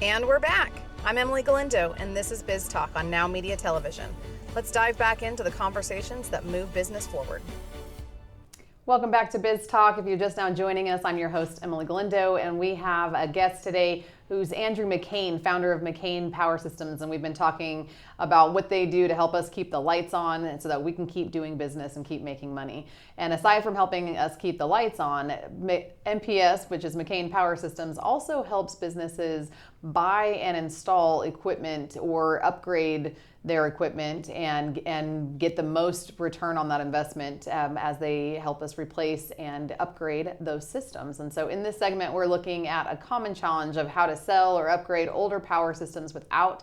And we're back. I'm Emily Galindo, and this is Biz Talk on Now Media Television. Let's dive back into the conversations that move business forward. Welcome back to Biz Talk. If you're just now joining us, I'm your host, Emily Galindo, and we have a guest today who's Andrew McKain, founder of McCain Power Systems, and we've been talking about what they do to help us keep the lights on and so that we can keep doing business and keep making money. And aside from helping us keep the lights on, MPS, which is McCain Power Systems, also helps businesses buy and install equipment or upgrade their equipment and get the most return on that investment as they help us replace and upgrade those systems. And so in this segment, we're looking at a common challenge of how to sell or upgrade older power systems without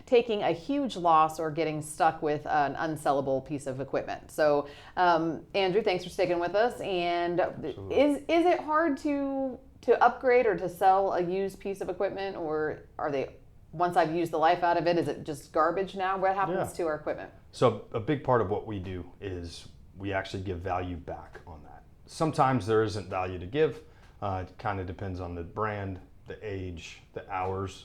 taking a huge loss or getting stuck with an unsellable piece of equipment. So Andrew, thanks for sticking with us. And is it hard to upgrade or to sell a used piece of equipment, or are they, once I've used the life out of it, is it just garbage now? What happens to our equipment? So a big part of what we do is we actually give value back on that. Sometimes there isn't value to give. It kind of depends on the brand, the age, the hours,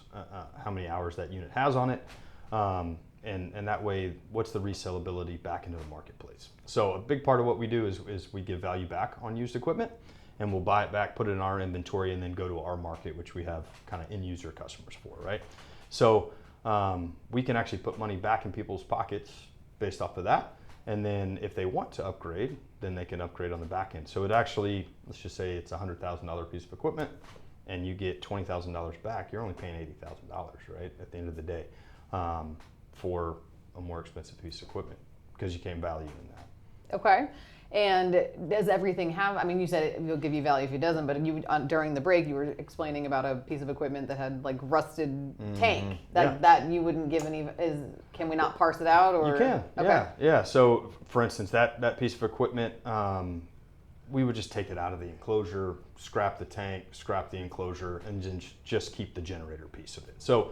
how many hours that unit has on it. And that way, what's the resellability back into the marketplace? So a big part of what we do is we give value back on used equipment, and we'll buy it back, put it in our inventory, and then go to our market, which we have kind of end user customers for, right? So we can actually put money back in people's pockets based off of that. And then if they want to upgrade, then they can upgrade on the back end. So it actually, let's just say it's a $100,000 piece of equipment and you get $20,000 back, you're only paying $80,000, right? At the end of the day, for a more expensive piece of equipment because you gain value in that. Okay. And does everything have, I mean, you said it will give you value if it doesn't, but you during the break, you were explaining about a piece of equipment that had like rusted tank that you wouldn't give any, can we not parse it out? Or? You can, okay. Yeah. So for instance, that piece of equipment, we would just take it out of the enclosure, scrap the tank, scrap the enclosure, and then just keep the generator piece of it. So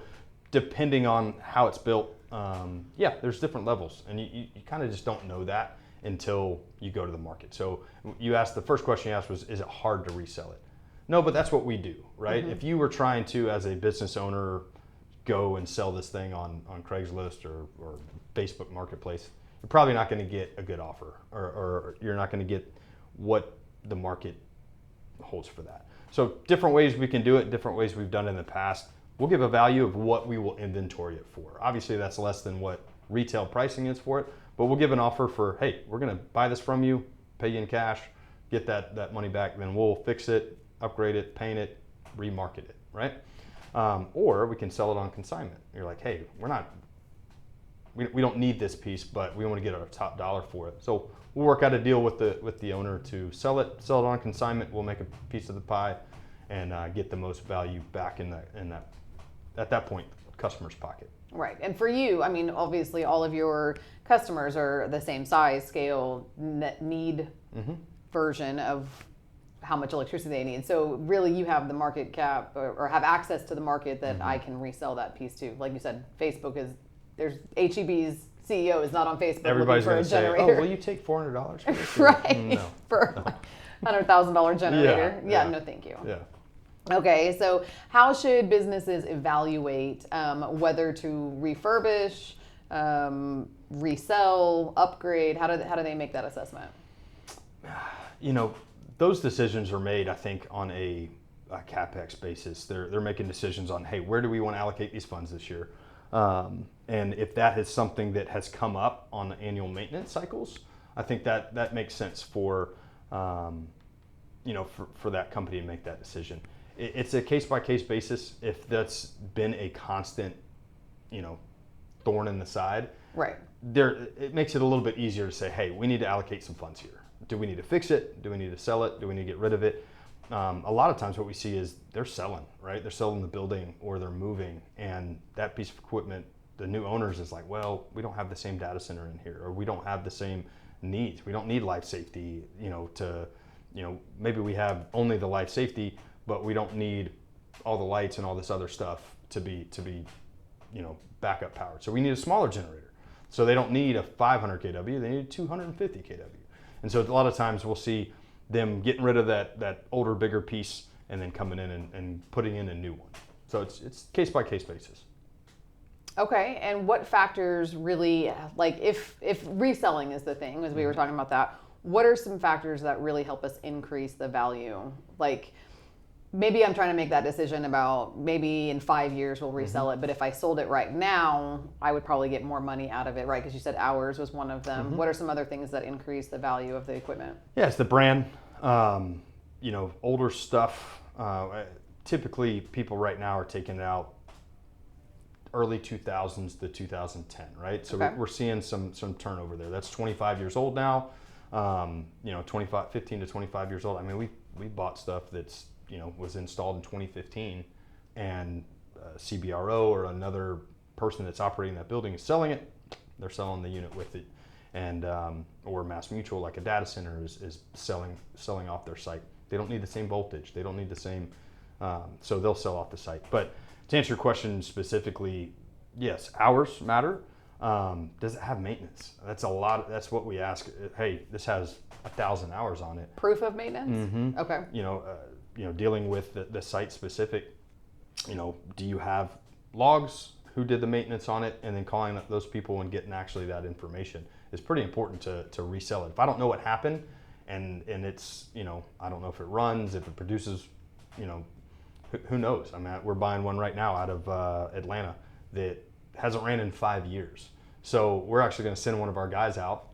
depending on how it's built, there's different levels, and you kind of just don't know that until you go to the market. So you asked, the first question you asked was, is it hard to resell it? No, but that's what we do, right? Mm-hmm. If you were trying to, as a business owner, go and sell this thing on Craigslist or Facebook Marketplace, you're probably not going to get a good offer, or you're not going to get what the market holds for that. So different ways we can do it, different ways we've done it in the past. We'll give a value of what we will inventory it for. Obviously that's less than what retail pricing is for it, but we'll give an offer for, hey, we're going to buy this from you, pay you in cash, get that money back, then we'll fix it, upgrade it, paint it, remarket it, right? Or we can sell it on consignment. You're like, hey, we don't need this piece, but we want to get our top dollar for it. So we'll work out a deal with the owner to sell it on consignment. We'll make a piece of the pie and get the most value back in that at that point, customer's pocket. Right. And for you, I mean, obviously all of your customers are the same size, scale, need version of how much electricity they need. So really you have the market cap or have access to the market that I can resell that piece to. Like you said, there's HEB's CEO is not on Facebook. Everybody's looking for going to say, generator. oh, will you take $400 for this? Right. No. For $100,000 generator. Yeah, no thank you. Yeah. Okay, so how should businesses evaluate whether to refurbish, resell, upgrade? How do they make that assessment? You know, those decisions are made, I think, on a CapEx basis. They're making decisions on, hey, where do we want to allocate these funds this year? And if that is something that has come up on the annual maintenance cycles, I think that makes sense for that company to make that decision. It's a case-by-case basis. If that's been a constant, thorn in the side, right? It makes it a little bit easier to say, hey, we need to allocate some funds here. Do we need to fix it? Do we need to sell it? Do we need to get rid of it? A lot of times what we see is they're selling, right? They're selling the building or they're moving, and that piece of equipment, the new owners is like, well, we don't have the same data center in here, or we don't have the same needs. We don't need life safety, maybe we have only the life safety, but we don't need all the lights and all this other stuff to be backup powered. So we need a smaller generator. So they don't need a 500 kW, they need 250 kW. And so a lot of times we'll see them getting rid of that older, bigger piece and then coming in and putting in a new one. So it's case by case basis. Okay, and what factors really, like if reselling is the thing, as we were talking about that, what are some factors that really help us increase the value? Like maybe I'm trying to make that decision about maybe in 5 years we'll resell it, but if I sold it right now, I would probably get more money out of it, right? Because you said hours was one of them. What are some other things that increase the value of the equipment? Yeah, it's the brand. Older stuff. Typically, people right now are taking it out early 2000s to 2010, right? So we're seeing some turnover there. That's 25 years old now. 15 to 25 years old. I mean, we bought stuff that's was installed in 2015, and CBRO or another person that's operating that building is selling it. They're selling the unit with it, and or Mass Mutual, like a data center, is selling off their site. They don't need the same voltage. They don't need the same, so they'll sell off the site. But to answer your question specifically, yes, hours matter. Does it have maintenance? That's a lot. That's what we ask. Hey, this has 1,000 hours on it. Proof of maintenance? Okay. Dealing with the site specific, do you have logs? Who did the maintenance on it? And then calling up those people and getting actually that information is pretty important to resell it. If I don't know what happened and it's, I don't know if it runs, if it produces, who knows? I mean, we're buying one right now out of Atlanta that hasn't ran in 5 years. So we're actually going to send one of our guys out,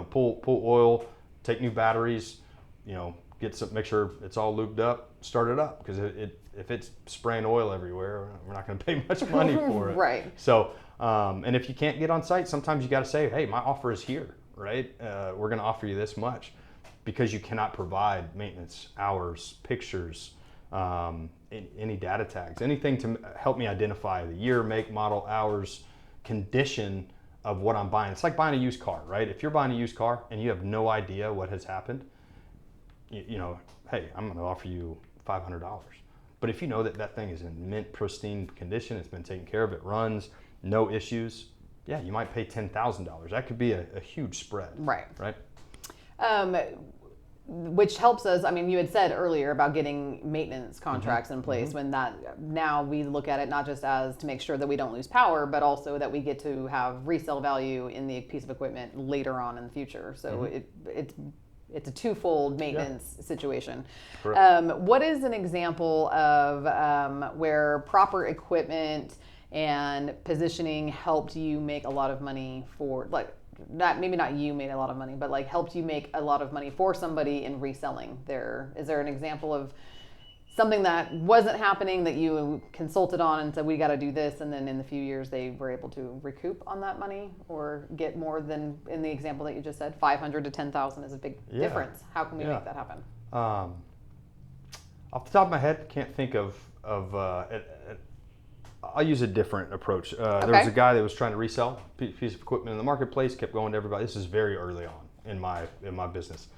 pull oil, take new batteries, make sure it's all lubed up, start it up, because if it's spraying oil everywhere, we're not going to pay much money for it. Right. So, and if you can't get on site, sometimes you got to say, hey, my offer is here, right? We're going to offer you this much, because you cannot provide maintenance hours, pictures, any data tags, anything to help me identify the year, make, model, hours, condition of what I'm buying. It's like buying a used car, right? If you're buying a used car and you have no idea what has happened, hey, I'm going to offer you $500. But if you know that thing is in mint, pristine condition, it's been taken care of, it runs, no issues, yeah, you might pay $10,000. That could be a huge spread. Right. Right. Which helps us. I mean, you had said earlier about getting maintenance contracts in place, when that now we look at it not just as to make sure that we don't lose power, but also that we get to have resale value in the piece of equipment later on in the future. So it's a twofold maintenance situation. What is an example of where proper equipment and positioning helped you make a lot of money for, like, maybe not you made a lot of money, but like helped you make a lot of money for somebody in reselling there? Is there an example of something that wasn't happening that you consulted on and said, we got to do this, and then in the few years they were able to recoup on that money or get more than in the example that you just said? 500 to 10,000 is a big difference. How can we make that happen? Off the top of my head, can't think of I'll use a different approach. There was a guy that was trying to resell a piece of equipment in the marketplace, kept going to everybody. This is very early on in my business.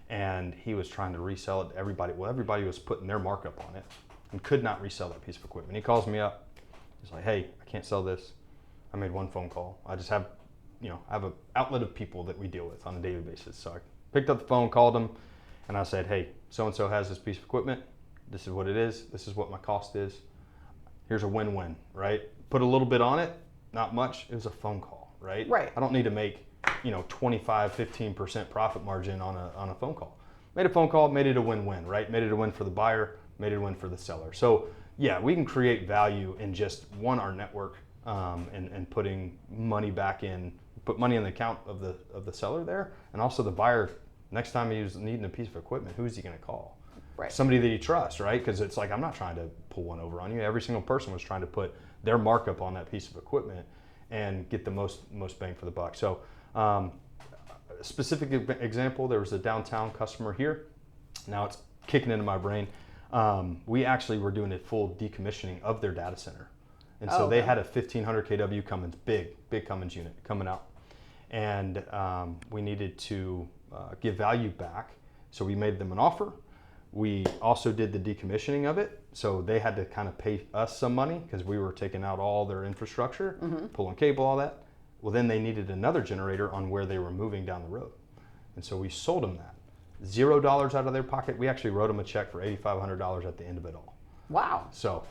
And he was trying to resell it to everybody. Well, everybody was putting their markup on it and could not resell that piece of equipment. He calls me up. He's like, hey, I can't sell this. I made one phone call. I just have, I have an outlet of people that we deal with on a daily basis. So I picked up the phone, called him, and I said, hey, so-and-so has this piece of equipment. This is what it is. This is what my cost is. Here's a win-win, right? Put a little bit on it, not much. It was a phone call, right? Right. I don't need to make, 25, 15% profit margin on a phone call. Made a phone call, made it a win-win, right? Made it a win for the buyer, made it a win for the seller. So yeah, we can create value in just our network, and putting money back in, put money in the account of the seller there, and also the buyer. Next time he's needing a piece of equipment, who is he going to call? Right. Somebody that you trust, right? Because it's like, I'm not trying to pull one over on you. Every single person was trying to put their markup on that piece of equipment and get the most bang for the buck. So specific example, there was a downtown customer here. Now it's kicking into my brain. We actually were doing a full decommissioning of their data center. And so they had a 1500 kW Cummins, big Cummins unit coming out. And we needed to give value back. So we made them an offer. We also did the decommissioning of it, so they had to kind of pay us some money because we were taking out all their infrastructure, pulling cable, all that. Well, then they needed another generator on where they were moving down the road. And so we sold them that. $0 out of their pocket. We actually wrote them a check for $8,500 at the end of it all. Wow. So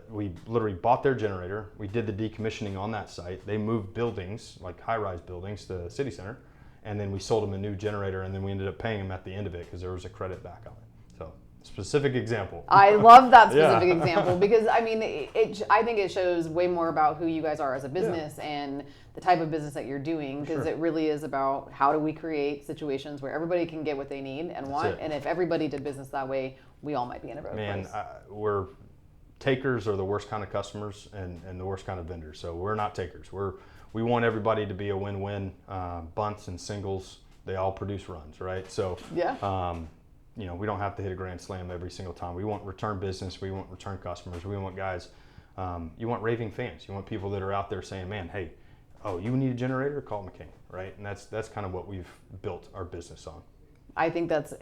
we literally bought their generator. We did the decommissioning on that site. They moved buildings, like high-rise buildings, to the city center, and then we sold them a new generator, and then we ended up paying them at the end of it because there was a credit back on it. So, specific example. I love that specific example because I mean, I think it shows way more about who you guys are as a business and the type of business that you're doing, because it really is about how do we create situations where everybody can get what they need and want, and if everybody did business that way, we all might be in a better place. We're takers are the worst kind of customers and the worst kind of vendors. So we're not takers. We want everybody to be a win-win. Bunts and singles, they all produce runs, right? So we don't have to hit a grand slam every single time. We want return business. We want return customers. We want guys. You want raving fans. You want people that are out there saying, "Man, hey, you need a generator? Call McCain," right? And that's kind of what we've built our business on. I think that's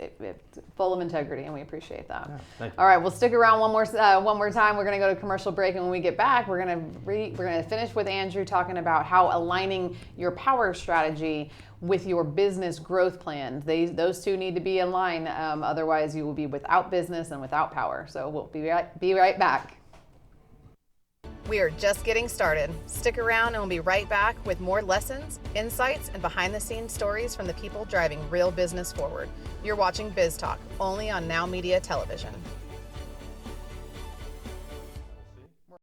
full of integrity, and we appreciate that. Yeah, thank you. All right, we'll stick around one more time. We're going to go to commercial break, and when we get back, we're going to finish with Andrew talking about how aligning your power strategy with your business growth plan. Those two need to be in line, otherwise you will be without business and without power. So we'll be right back. We are just getting started. Stick around and we'll be right back with more lessons, insights, and behind-the-scenes stories from the people driving real business forward. You're watching Biz Talk, only on Now Media Television.